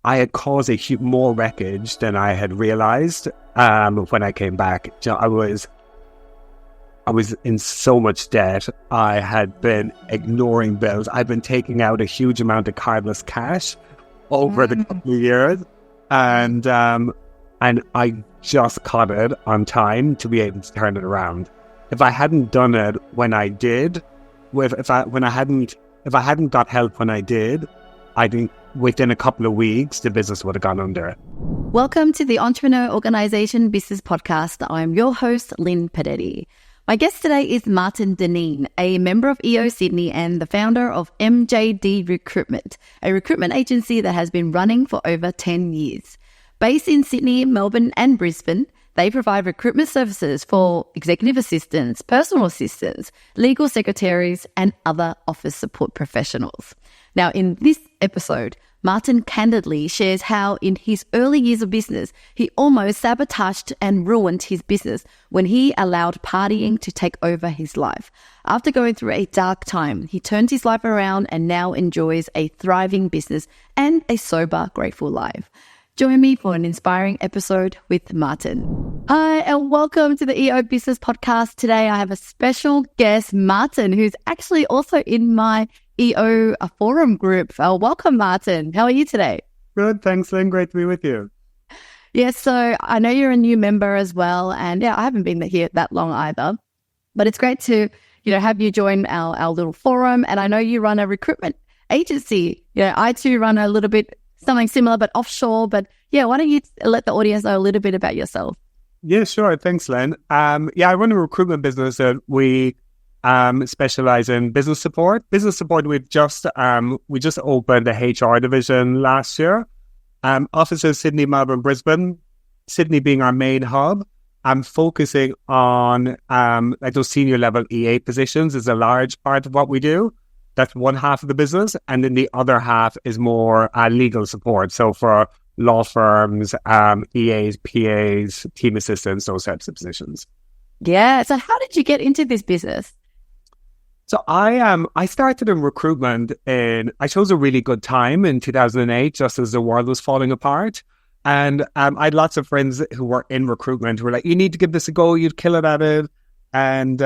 I had caused more wreckage than I had realized when I came back. You know, I was in so much debt. I had been ignoring bills. I'd been taking out a huge amount of cardless cash over the couple of years. And I just caught it on time to be able to turn it around. If I hadn't done it when I did, if I hadn't got help when I did, I think within a couple of weeks, the business would have gone under. Welcome to the Entrepreneur Organisation Business Podcast. I'm your host, Linh Podetti. My guest today is Martin Dineen, a member of EO Sydney and the founder of MJD Recruitment, a recruitment agency that has been running for over 10 years. Based in Sydney, Melbourne and Brisbane, they provide recruitment services for executive assistants, personal assistants, legal secretaries, and other office support professionals. Now, in this episode, Martin candidly shares how in his early years of business, he almost sabotaged and ruined his business when he allowed partying to take over his life. After going through a dark time, he turned his life around and now enjoys a thriving business and a sober, grateful life. Join me for an inspiring episode with Martin. Hi, and welcome to the EO Business Podcast. Today, I have a special guest, Martin, who's actually also in my EO forum group. Welcome, Martin. How are you today? Good, thanks, Lynn. Great to be with you. Yes, so I know you're a new member as well, and I haven't been here that long either. But it's great to have you join our little forum, and I know you run a recruitment agency. I too run a little bit something similar, but offshore. But why don't you let the audience know a little bit about yourself? Yeah, sure. Thanks, Len. I run a recruitment business that we specialize in business support. Business support, we just opened a HR division last year. Offices Sydney, Melbourne, Brisbane. Sydney being our main hub. I'm focusing on like those senior level EA positions is a large part of what we do. That's one half of the business. And then the other half is more legal support. So for law firms, EAs, PAs, team assistants, those types of positions. Yeah. So how did you get into this business? So I started in recruitment I chose a really good time in 2008, just as the world was falling apart. And I had lots of friends who were in recruitment who were like, you need to give this a go, you'd kill it at it. And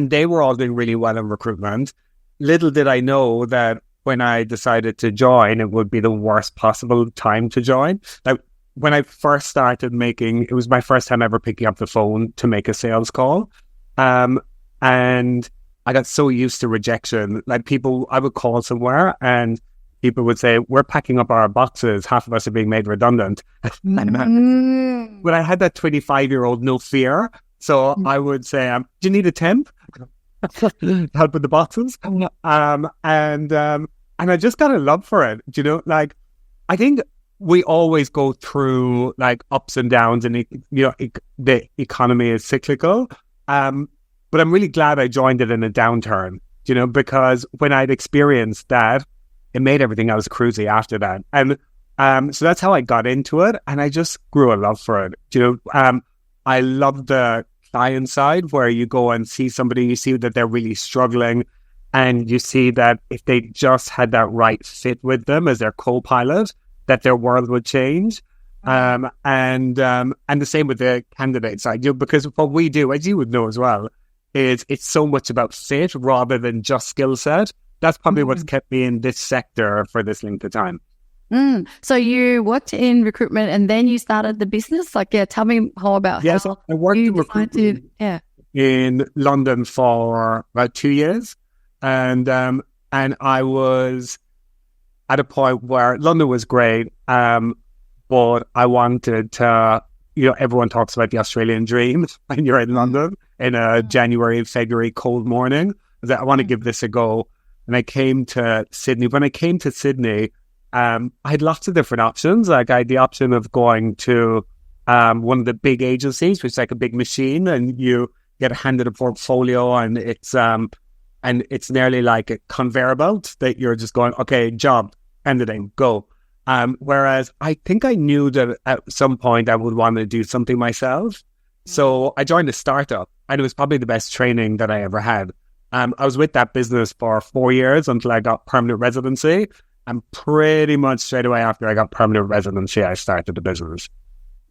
they were all doing really well in recruitment. Little did I know that when I decided to join, it would be the worst possible time to join. Like when I first started it was my first time ever picking up the phone to make a sales call. And I got so used to rejection. Like I would call somewhere and people would say, we're packing up our boxes. Half of us are being made redundant. But I had that 25-year-old no fear. So I would say, do you need a temp? Help with the boxes. And I just got a love for it. Like, I think we always go through like ups and downs and, the economy is cyclical. But I'm really glad I joined it in a downturn, because when I'd experienced that, it made everything else cruisy after that. And so that's how I got into it. And I just grew a love for it. I love the client side where you go and see somebody, you see that they're really struggling. And you see that if they just had that right fit with them as their co-pilot, that their world would change. And the same with the candidate side, because what we do, as you would know as well, is it's so much about fit rather than just skill set. That's probably what's kept me in this sector for this length of time. So you worked in recruitment and then you started the business? Tell me how about how I worked in recruitment in London for about 2 years. And I was at a point where London was great, but I wanted to, everyone talks about the Australian dream when you're in London in a January and February cold morning. I want to give this a go. And I came to Sydney. When I came to Sydney, I had lots of different options. Like I had the option of going to one of the big agencies, which is like a big machine, and you get handed a portfolio, and it's nearly like a conveyor belt that you're just going, okay, job, ending, go. Whereas I think I knew that at some point I would want to do something myself. So I joined a startup, and it was probably the best training that I ever had. I was with that business for 4 years until I got permanent residency. And pretty much straight away after I got permanent residency, I started the business.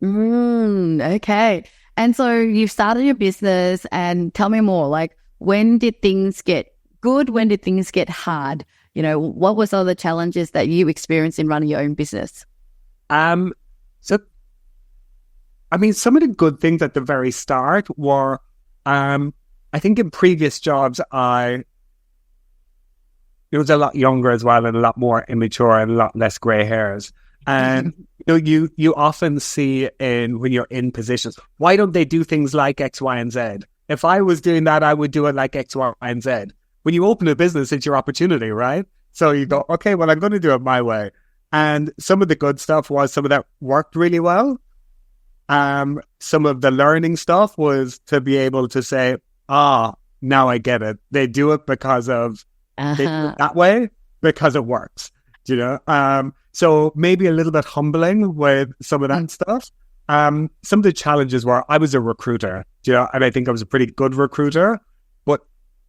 Okay. And so you've started your business, and tell me more, like, when did things get good? When did things get hard? You know, what were some of the challenges that you experienced in running your own business? So, I mean, some of the good things at the very start were, I think in previous jobs, it was a lot younger as well, and a lot more immature and a lot less grey hairs. And you often see when you're in positions, why don't they do things like X, Y, and Z? If I was doing that, I would do it like X, Y, and Z. When you open a business, it's your opportunity, right? So you go, okay, well, I'm going to do it my way. And some of the good stuff was some of that worked really well. Some of the learning stuff was to be able to say, now I get it. They do it because of they do it that way because it works. You know, so maybe a little bit humbling with some of that stuff. Some of the challenges were I was a recruiter, you know, and I think I was a pretty good recruiter, but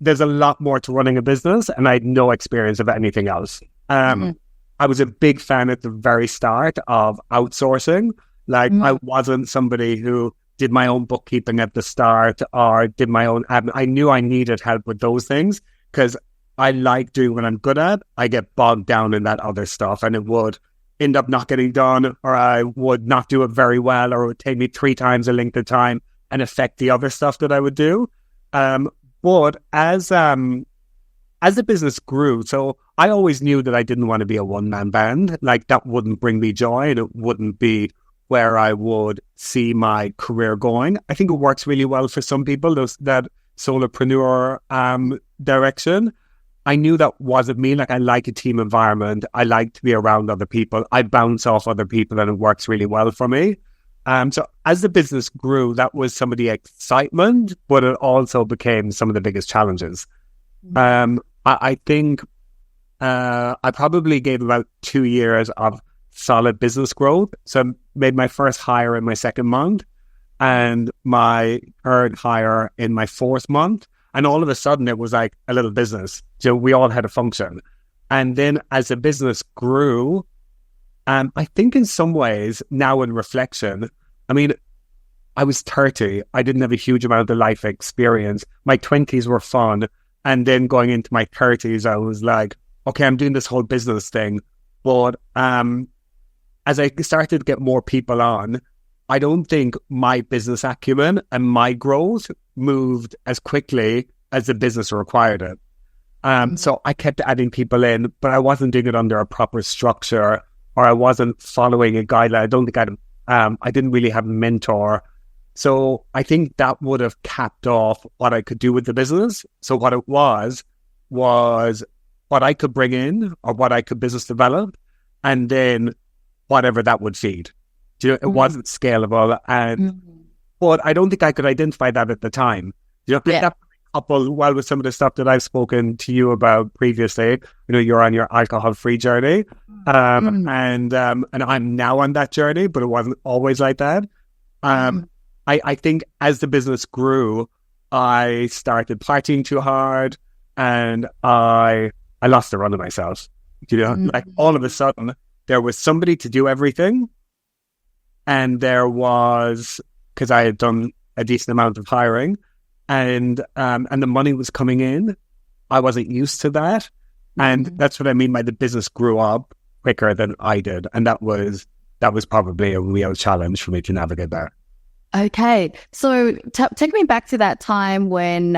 there's a lot more to running a business, and I had no experience of anything else. I was a big fan at the very start of outsourcing. Like I wasn't somebody who did my own bookkeeping at the start or did my own admin. I knew I needed help with those things because I like doing what I'm good at. I get bogged down in that other stuff, and it would end up not getting done, or I would not do it very well, or it would take me 3 times the length of time and affect the other stuff that I would do. But as the business grew, so I always knew that I didn't want to be a one-man band. Like that wouldn't bring me joy, and it wouldn't be where I would see my career going. I think it works really well for some people, that solopreneur direction. I knew that wasn't me. Like I like a team environment. I like to be around other people. I bounce off other people, and it works really well for me. So as the business grew, that was some of the excitement, but it also became some of the biggest challenges. I think I probably gave about 2 years of solid business growth. So I made my first hire in my 2nd month and my 3rd hire in my 4th month. And all of a sudden it was like a little business. So we all had a function. And then as the business grew, I think in some ways now in reflection, I mean, I was 30. I didn't have a huge amount of life experience. My 20s were fun. And then going into my 30s, I was like, okay, I'm doing this whole business thing. But as I started to get more people on, I don't think my business acumen and my growth moved as quickly as the business required it. So I kept adding people in, but I wasn't doing it under a proper structure, or I wasn't following a guideline. I don't think I didn't really have a mentor. So I think that would have capped off what I could do with the business. So what it was what I could bring in or what I could business develop, and then whatever that would feed. You know, it wasn't scalable, but I don't think I could identify that at the time. You know, that coupled well with some of the stuff that I've spoken to you about previously. You know, you're on your alcohol-free journey, and I'm now on that journey, but it wasn't always like that. I think as the business grew, I started partying too hard, and I lost the run of myself. You know, like all of a sudden there was somebody to do everything. And there was, because I had done a decent amount of hiring, and the money was coming in. I wasn't used to that. And that's what I mean by the business grew up quicker than I did. And that was probably a real challenge for me to navigate that. Okay. So take me back to that time when,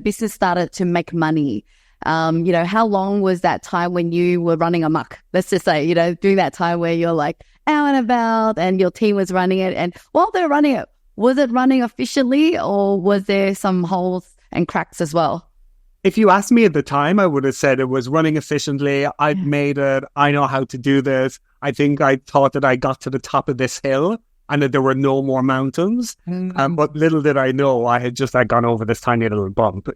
business started to make money. How long was that time when you were running amok? Let's just say, during that time where you're like out and about and your team was running it. And while they're running it, was it running efficiently, or was there some holes and cracks as well? If you asked me at the time, I would have said it was running efficiently. I'd made it. I know how to do this. I think I thought that I got to the top of this hill and that there were no more mountains. But little did I know, I had just gone over this tiny little bump,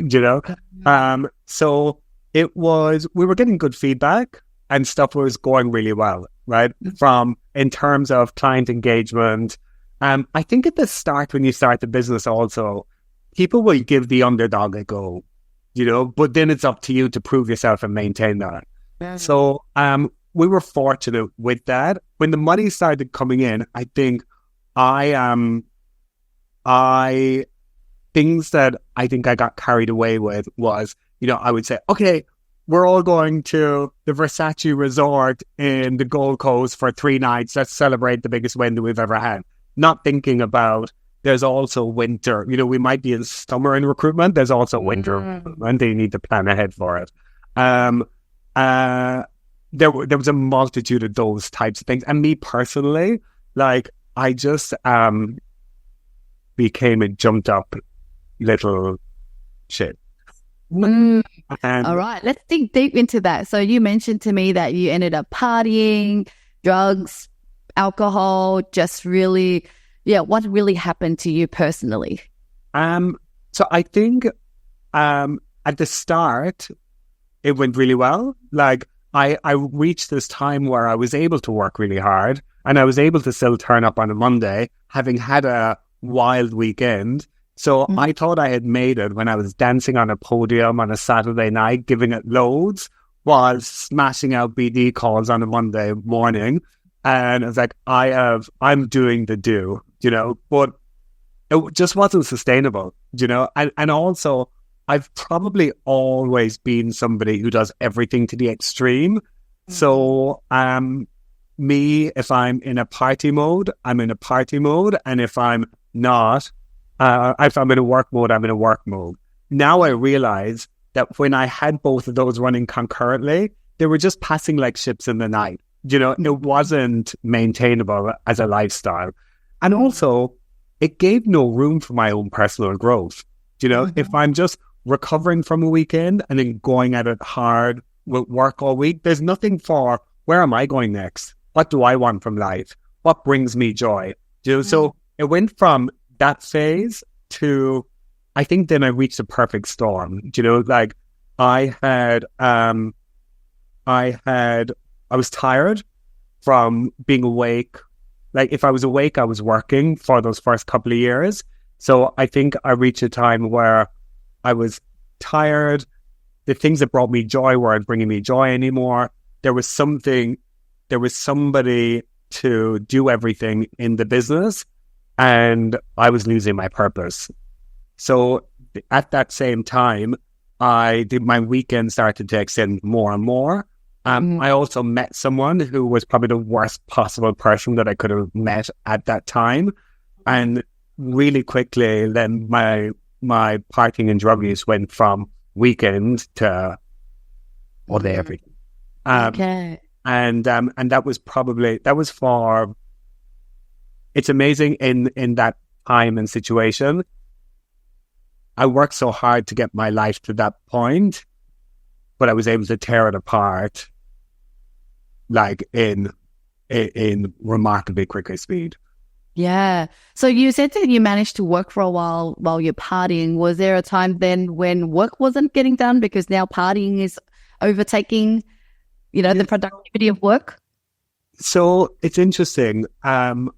So it was, we were getting good feedback and stuff was going really well, right? From in terms of client engagement. I think at the start, when you start the business also, people will give the underdog a go, but then it's up to you to prove yourself and maintain that. So we were fortunate with that. When the money started coming in, I think things that I think I got carried away with was, I would say, okay, we're all going to the Versace resort in the Gold Coast for 3 nights. Let's celebrate the biggest win that we've ever had. Not thinking about there's also winter. We might be in summer in recruitment. There's also winter and you need to plan ahead for it. There was a multitude of those types of things. And me personally, like, I just became a jumped up little shit. All right, let's dig deep into that. So you mentioned to me that you ended up partying, drugs, alcohol, just really, what really happened to you personally? So I think at the start, it went really well. Like, I reached this time where I was able to work really hard and I was able to still turn up on a Monday, having had a wild weekend. So I thought I had made it when I was dancing on a podium on a Saturday night, giving it loads, while smashing out BD calls on a Monday morning. And I was like, I'm doing the do, but it just wasn't sustainable, and also I've probably always been somebody who does everything to the extreme. So, me, if I'm in a party mode, I'm in a party mode. And if I'm not, if I'm in a work mode, I'm in a work mode. Now I realize that when I had both of those running concurrently, they were just passing like ships in the night. It wasn't maintainable as a lifestyle. And also, it gave no room for my own personal growth. If I'm just recovering from a weekend and then going at it hard with work all week, there's nothing for where am I going next? What do I want from life? What brings me joy? So it went from that phase to, I think then I reached a perfect storm. Like I was tired from being awake. Like if I was awake, I was working for those first couple of years. So I think I reached a time where I was tired. The things that brought me joy weren't bringing me joy anymore. There was somebody to do everything in the business, and I was losing my purpose. So at that same time, my weekend started to extend more and more. I also met someone who was probably the worst possible person that I could have met at that time. And really quickly, then my partying and drug use went from weekend to all day everything. Okay. And that was for, it's amazing in that time and situation. I worked so hard to get my life to that point, but I was able to tear it apart like in remarkably quicker speed. Yeah. So you said that you managed to work for a while you're partying. Was there a time then when work wasn't getting done because now partying is overtaking, the productivity of work? So it's interesting. Luckily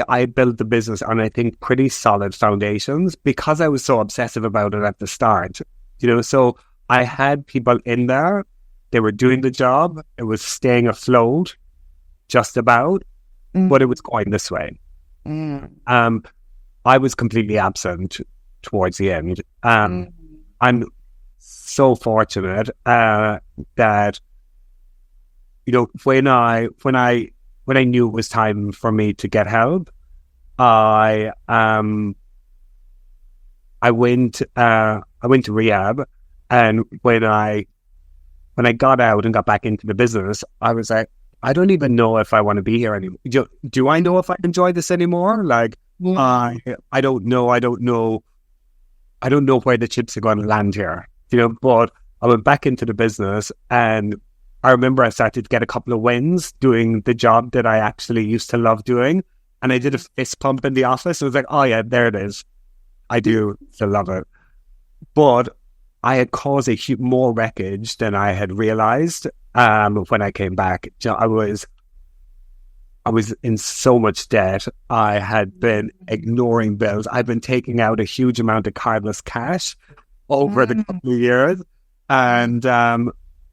I built the business on, I think, pretty solid foundations because I was so obsessive about it at the start. So I had people in there, they were doing the job, it was staying afloat, just about, but it was going this way. I was completely absent towards the end. I'm so fortunate that when I knew it was time for me to get help, I went to rehab, and when I got out and got back into the business, I was like, I don't even know if I want to be here anymore. Do I know if I enjoy this anymore? Like, I don't know. I don't know where the chips are going to land here. But I went back into the business, and I remember I started to get a couple of wins doing the job that I actually used to love doing. And I did a fist pump in the office. I was like, oh yeah, there it is. I do still love it. But I had caused more wreckage than I had realized when I came back. I was in so much debt. I had been ignoring bills. I'd been taking out a huge amount of cardless cash over the couple of years. And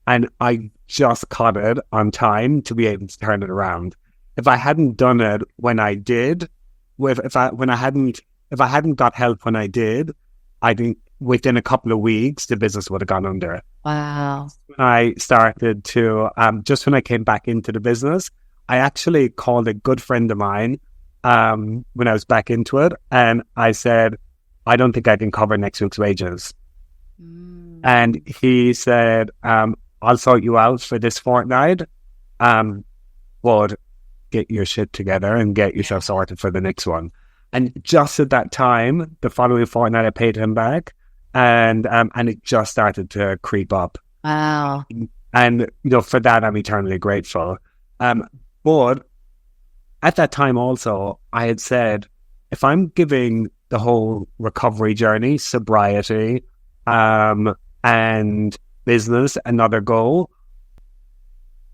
And I just caught it on time to be able to turn it around. If I hadn't done it when I did, if I hadn't got help when I did, I think within a couple of weeks the business would have gone under. Wow. When I started to just when I came back into the business, I actually called a good friend of mine when I was back into it, and I said, I don't think I can cover next week's wages. And he said, I'll sort you out for this fortnight, but get your shit together and get yourself sorted for the next one. And just at that time, the following fortnight, I paid him back, and it just started to creep up. Wow. And for that, I'm eternally grateful. But at that time also, I had said, if I'm giving the whole recovery journey, sobriety, and business another go,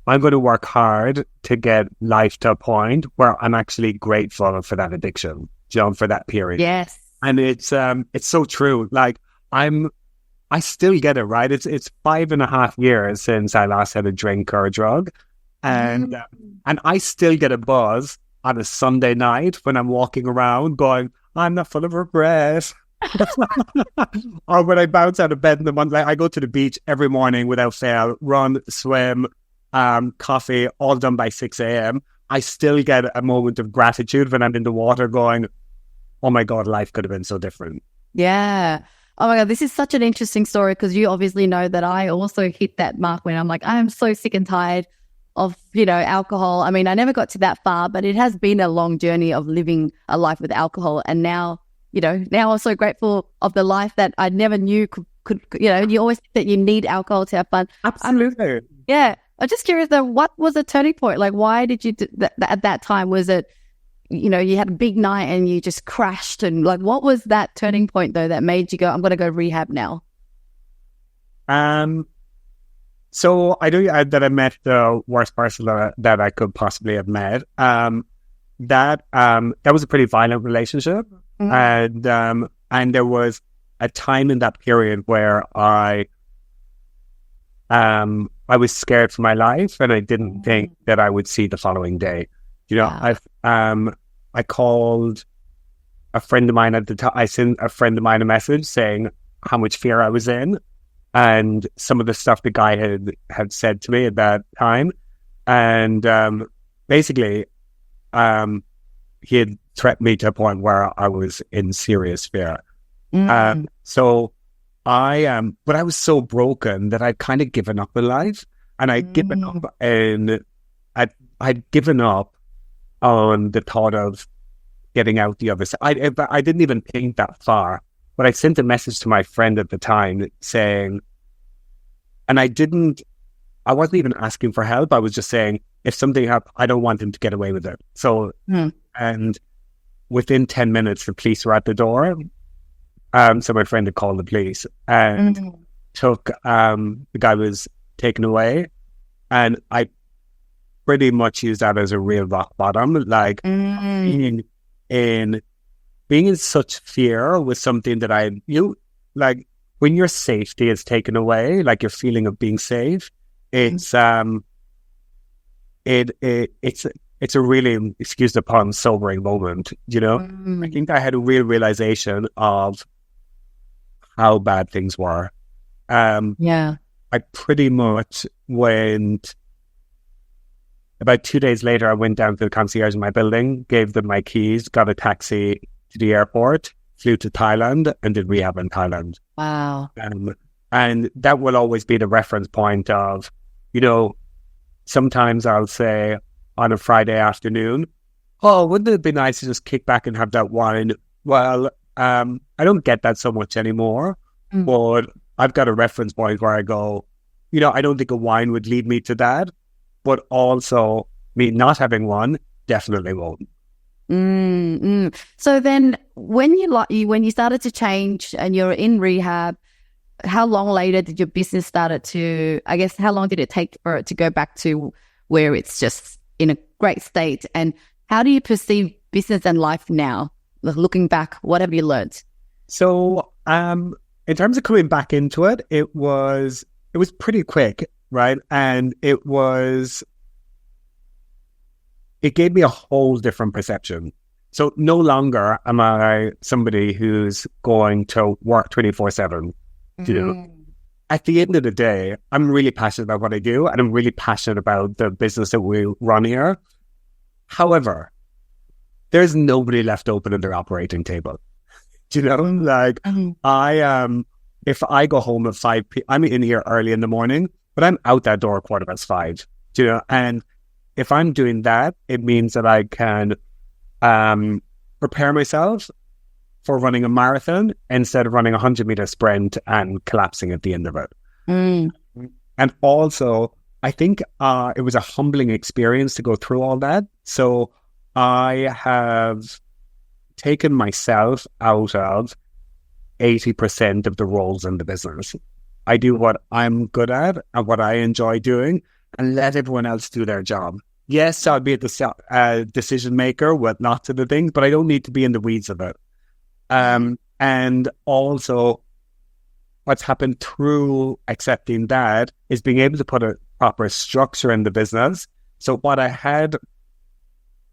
I'm going to work hard to get life to a point where I'm actually grateful for that addiction, for that period. Yes. And it's so true. Like I still get it, right? It's 5.5 years since I last had a drink or a drug. And I still get a buzz on a Sunday night when I'm walking around going, I'm not full of regret. Or when I bounce out of bed in the morning, like I go to the beach every morning without fail, run, swim, coffee, all done by 6 a.m. I still get a moment of gratitude when I'm in the water going, oh my God, life could have been so different. Yeah. Oh my God, this is such an interesting story because you obviously know that I also hit that mark when I'm like, I am so sick and tired of, alcohol. I mean, I never got to that far, but it has been a long journey of living a life with alcohol. And now, now I'm so grateful of the life that I never knew could you always think that you need alcohol to have fun. Absolutely. Yeah. I'm just curious though, what was the turning point? Like, why did you, at that time, was it, you had a big night and you just crashed, and like, what was that turning point though that made you go, I'm going to go rehab now? So I do that I met the worst person that I could possibly have met. That was a pretty violent relationship, and there was a time in that period where I was scared for my life, and I didn't think that I would see the following day. I called a friend of mine at the time. I sent a friend of mine a message saying how much fear I was in, and some of the stuff the guy had said to me at that time. And basically, he had threatened me to a point where I was in serious fear. So but I was so broken that I'd kind of given up in life, and I'd given up, and I'd given up on the thought of getting out the other side. I didn't even think that far. But I sent a message to my friend at the time saying, and I wasn't even asking for help. I was just saying, if something happened, I don't want him to get away with it. So, and within 10 minutes, the police were at the door. So my friend had called the police and the guy was taken away. And I pretty much used that as a real rock bottom. Like being in such fear with something that like when your safety is taken away, like your feeling of being safe, it's it's a really, excuse the pun, sobering moment. I think I had a real realization of how bad things were. I pretty much went. About 2 days later, I went down to the concierge in my building, gave them my keys, got a taxi to the airport, flew to Thailand, and did rehab in Thailand. Wow. And that will always be the reference point of, sometimes I'll say on a Friday afternoon, oh, wouldn't it be nice to just kick back and have that wine? Well, I don't get that so much anymore, but I've got a reference point where I go, I don't think a wine would lead me to that. But also, me not having one definitely won't. So then, when you started to change and you're in rehab, how long later did your business started to? I guess how long did it take for it to go back to where it's just in a great state? And how do you perceive business and life now? Looking back, what have you learned? So, in terms of coming back into it, it was pretty quick. right? And it gave me a whole different perception. So no longer am I somebody who's going to work 24/7. You know, at the end of the day, I'm really passionate about what I do, and I'm really passionate about the business that we run here. However, there's nobody left open at their operating table. Do you know? Like, if I go home at 5 p.m., I'm in here early in the morning, but I'm out that door 5:15. Do you know? And if I'm doing that, it means that I can prepare myself for running a marathon instead of running a 100-meter sprint and collapsing at the end of it. And also, I think it was a humbling experience to go through all that. So I have taken myself out of 80% of the roles in the business. I do what I'm good at and what I enjoy doing, and let everyone else do their job. Yes, I'll be a decision maker with lots of the things, but I don't need to be in the weeds of it. And also, what's happened through accepting that is being able to put a proper structure in the business. So what I had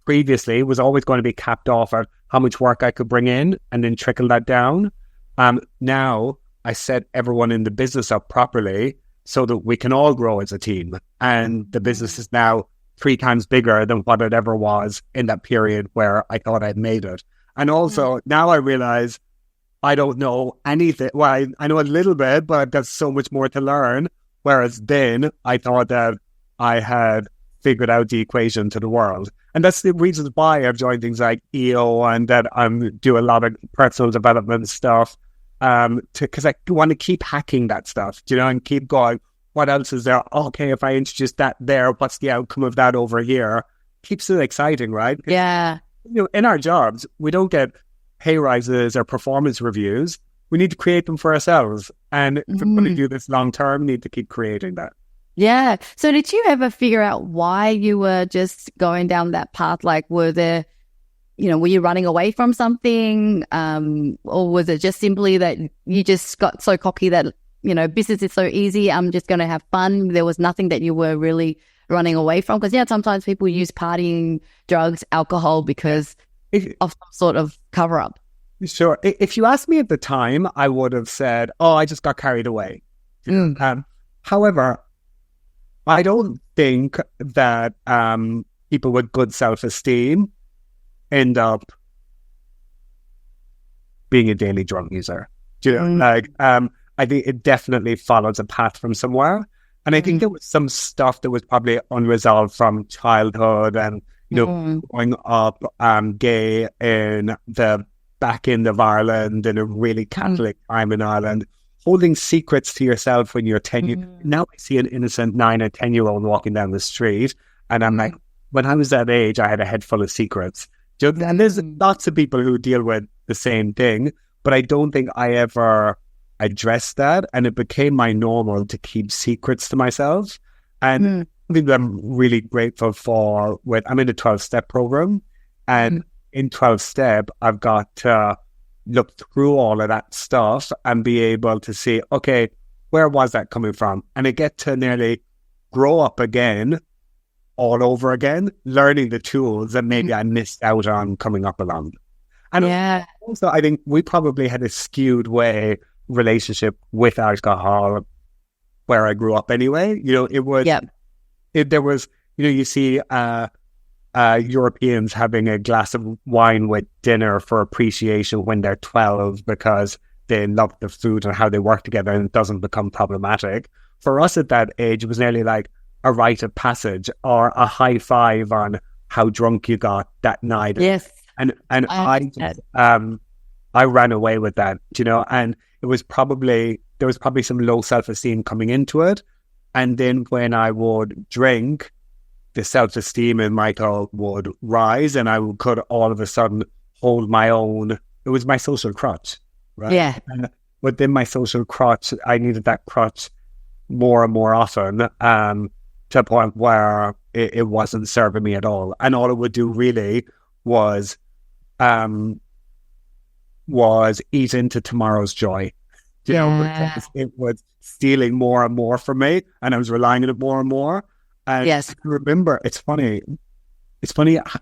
previously was always going to be capped off at how much work I could bring in and then trickle that down. Now I set everyone in the business up properly so that we can all grow as a team. And the business is now 3 times bigger than what it ever was in that period where I thought I'd made it. And also now I realize I don't know anything. Well, I know a little bit, but I've got so much more to learn. Whereas then I thought that I had figured out the equation to the world. And that's the reasons why I've joined things like EO and that I'm do a lot of personal development stuff. Because I want to keep hacking that stuff, you know, and keep going. What else is there? Okay, if I introduce that there, what's the outcome of that over here? Keeps it exciting, right? Yeah. You know, in our jobs, we don't get pay rises or performance reviews. We need to create them for ourselves. And if we're going to do this long term, we need to keep creating that. Yeah. So did you ever figure out why you were just going down that path? Like, were you running away from something? Or was it just simply that you just got so cocky that, you know, business is so easy, I'm just going to have fun? There was nothing that you were really running away from? Because, sometimes people use partying, drugs, alcohol because of some sort of cover-up. Sure. If you asked me at the time, I would have said, I just got carried away. However, I don't think that people with good self-esteem end up being a daily drug user. Do you know? I think it definitely follows a path from somewhere. And I think there was some stuff that was probably unresolved from childhood and, growing up gay in the back end of Ireland in a really Catholic time in Ireland, holding secrets to yourself when you're 10. Now I see an innocent 9 or 10-year-old walking down the street and I'm like, when I was that age, I had a head full of secrets. And there's lots of people who deal with the same thing, but I don't think I ever addressed that, and it became my normal to keep secrets to myself. And I think I'm really grateful for I'm in a 12-step program, and in 12-step, I've got to look through all of that stuff and be able to see, okay, where was that coming from? And I get to nearly grow up again, all over again, learning the tools that maybe I missed out on coming up along. And also, I think we probably had a skewed relationship with alcohol where I grew up anyway. It was, there was, you see Europeans having a glass of wine with dinner for appreciation when they're 12 because they love the food and how they work together and it doesn't become problematic. For us at that age, it was nearly like a rite of passage or a high five on how drunk you got that night. Yes. And I ran away with that, and there was probably some low self-esteem coming into it. And then when I would drink, the self-esteem in Michael would rise and I could all of a sudden hold my own. It was my social crutch, right? Yeah. But then my social crutch, I needed that crutch more and more often to a point where it wasn't serving me at all. And all it would do really was ease into tomorrow's joy. because it was stealing more and more from me, and I was relying on it more and more. And yes. I remember, it's funny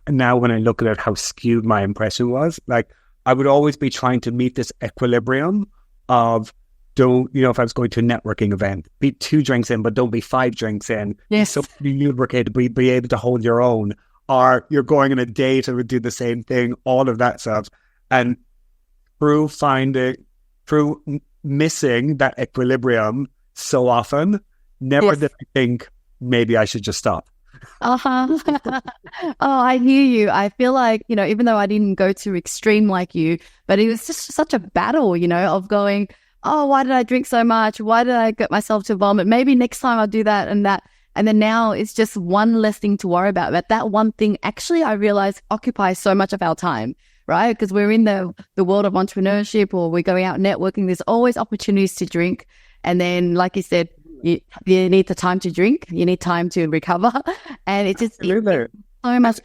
now when I look at it, how skewed my impression was. Like, I would always be trying to meet this equilibrium of, if I was going to a networking event, be 2 drinks in, but don't be 5 drinks in. Yes. So be lubricated, be able to hold your own. Or you're going on a date and would do the same thing, all of that stuff. And through missing that equilibrium so often, never did I think maybe I should just stop. Oh, I hear you. I feel like, even though I didn't go to extreme like you, but it was just such a battle, of going, oh, why did I drink so much? Why did I get myself to vomit? Maybe next time I'll do that and that. And then now it's just one less thing to worry about. But that one thing actually, I realize, occupies so much of our time, right? Because we're in the world of entrepreneurship, or we're going out networking. There's always opportunities to drink. And then, like you said, you need the time to drink. You need time to recover. And it's just so much.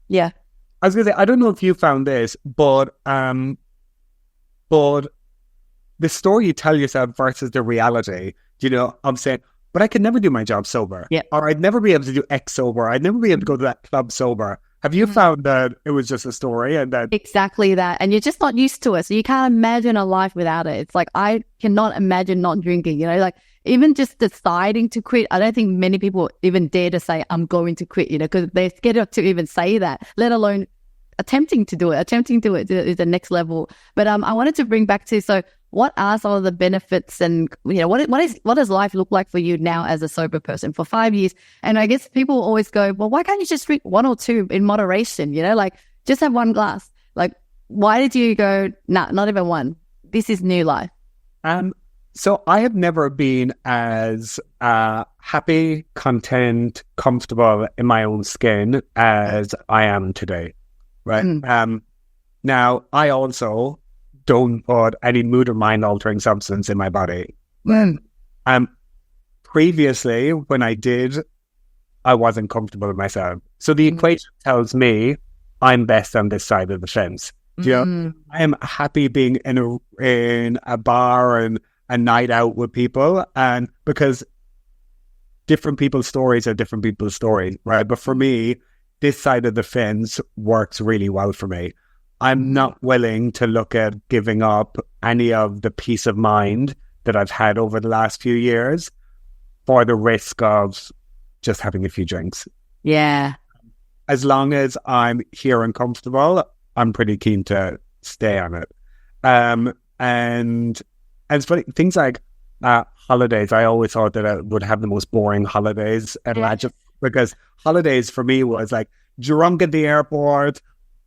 Yeah. I was going to say, I don't know if you found this, but the story you tell yourself versus the reality, I'm saying, but I could never do my job sober. Yeah. Or I'd never be able to do X sober. I'd never be able to go to that club sober. Have you found that it was just a story and that... Exactly that. And you're just not used to it. So you can't imagine a life without it. It's like, I cannot imagine not drinking, like even just deciding to quit. I don't think many people even dare to say, I'm going to quit, because they're scared to even say that, let alone attempting to do it. Attempting to do it is the next level. But I wanted to bring back to, so what are some of the benefits and, what does life look like for you now as a sober person for 5 years? And I guess people always go, well, why can't you just drink 1 or 2 in moderation? Like just have 1 glass. Like, why did you go, nah, not even 1? This is new life. So I have never been as happy, content, comfortable in my own skin as I am today. Right. Now I also don't put any mood or mind altering substance in my body. Previously, when I did, I wasn't comfortable with myself. So the equation tells me I'm best on this side of the fence. I am happy being in a bar and a night out with people, and because different people's stories are different people's stories, right? But for me, this side of the fence works really well for me. I'm not willing to look at giving up any of the peace of mind that I've had over the last few years for the risk of just having a few drinks. Yeah. As long as I'm here and comfortable, I'm pretty keen to stay on it. And it's funny, things like holidays. I always thought that I would have the most boring holidays imaginable, because holidays for me was like drunk at the airport,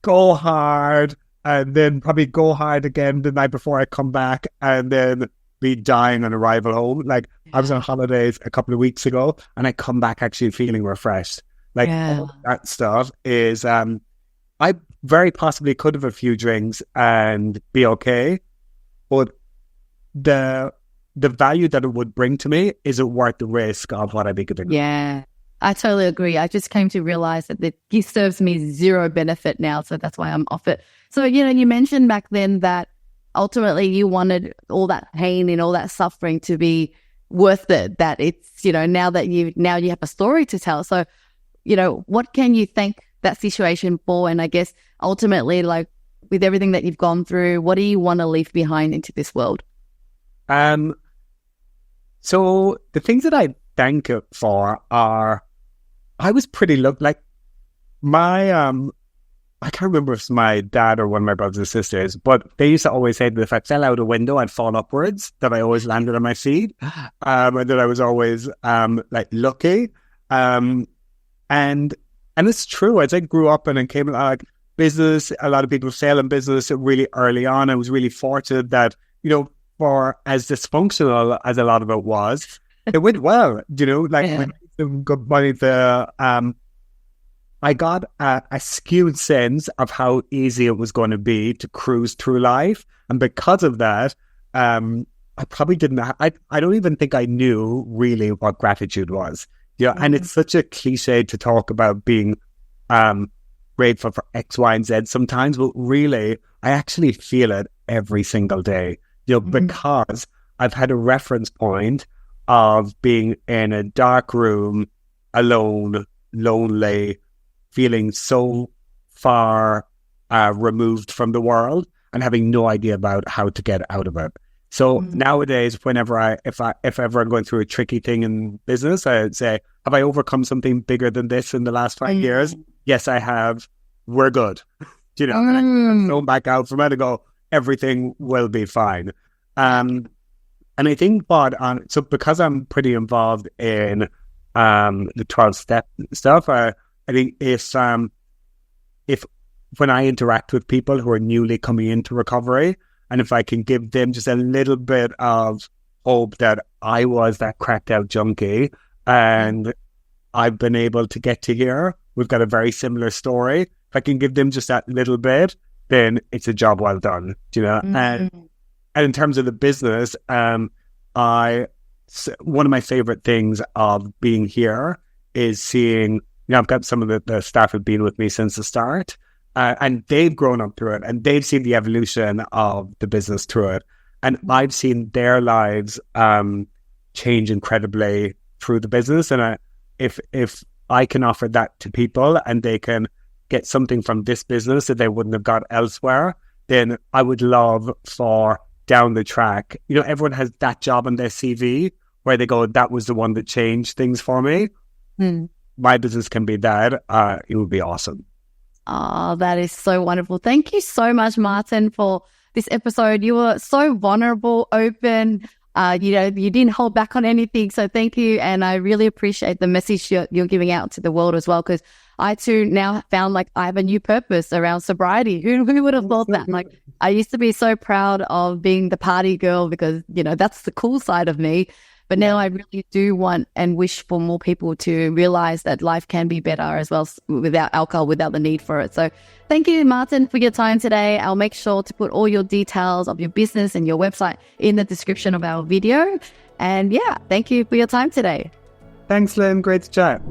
go hard, and then probably go hard again the night before I come back, and then be dying on arrival home. Like I was on holidays a couple of weeks ago, and I come back actually feeling refreshed. Like all that stuff is, I very possibly could have a few drinks and be okay, but the value that it would bring to me isn't worth the risk of what I'd be giving. Yeah. I totally agree. I just came to realize that it serves me zero benefit now. So that's why I'm off it. So, you mentioned back then that ultimately you wanted all that pain and all that suffering to be worth it, that it's, now you have a story to tell. So, what can you thank that situation for? And I guess ultimately, like with everything that you've gone through, what do you want to leave behind into this world? So the things that I thank it for are, I was pretty like my I can't remember if it's my dad or one of my brothers and sisters, but they used to always say that if I fell out a window, I'd fall upwards, that I always landed on my feet, and that I was always like lucky, and it's true. As I grew up and came like business, a lot of people fail in business really early on. I was really fortunate that for as dysfunctional as a lot of it was, it went well. Good money. I got a skewed sense of how easy it was going to be to cruise through life, and because of that, I probably didn't. I don't even think I knew really what gratitude was. And it's such a cliche to talk about being grateful for X, Y, and Z sometimes, but really, I actually feel it every single day. Because I've had a reference point of being in a dark room, alone, lonely, feeling so far removed from the world and having no idea about how to get out of it. So nowadays, whenever if ever I'm going through a tricky thing in business, I would say, have I overcome something bigger than this in the last 5 years? Yes, I have. We're good. You know, and I go back out from it and go, everything will be fine. And I think so because I'm pretty involved in the 12-step stuff, I think if when I interact with people who are newly coming into recovery, and if I can give them just a little bit of hope that I was that cracked out junkie and I've been able to get to here, we've got a very similar story. If I can give them just that little bit, then it's a job well done, you know? And in terms of the business, one of my favorite things of being here is seeing, you know, I've got some of the staff who've been with me since the start, and they've grown up through it, and they've seen the evolution of the business through it. And I've seen their lives change incredibly through the business. And if I can offer that to people and they can get something from this business that they wouldn't have got elsewhere, then I would love for down the track, you know, everyone has that job on their CV where they go, that was the one that changed things for me. My business can be that. It would be awesome. Oh, that is so wonderful. Thank you so much, Martin, for this episode. You were so vulnerable, open. You know, you didn't hold back on anything. So thank you. And I really appreciate the message you're giving out to the world as well, because I too now found like I have a new purpose around sobriety. Who would have thought that? Like, I used to be so proud of being the party girl because, you know, that's the cool side of me. But now I really do want and wish for more people to realize that life can be better as well without alcohol, without the need for it. So thank you, Martin, for your time today. I'll make sure to put all your details of your business and your website in the description of our video. And yeah, thank you for your time today. Thanks, Lynn. Great to chat.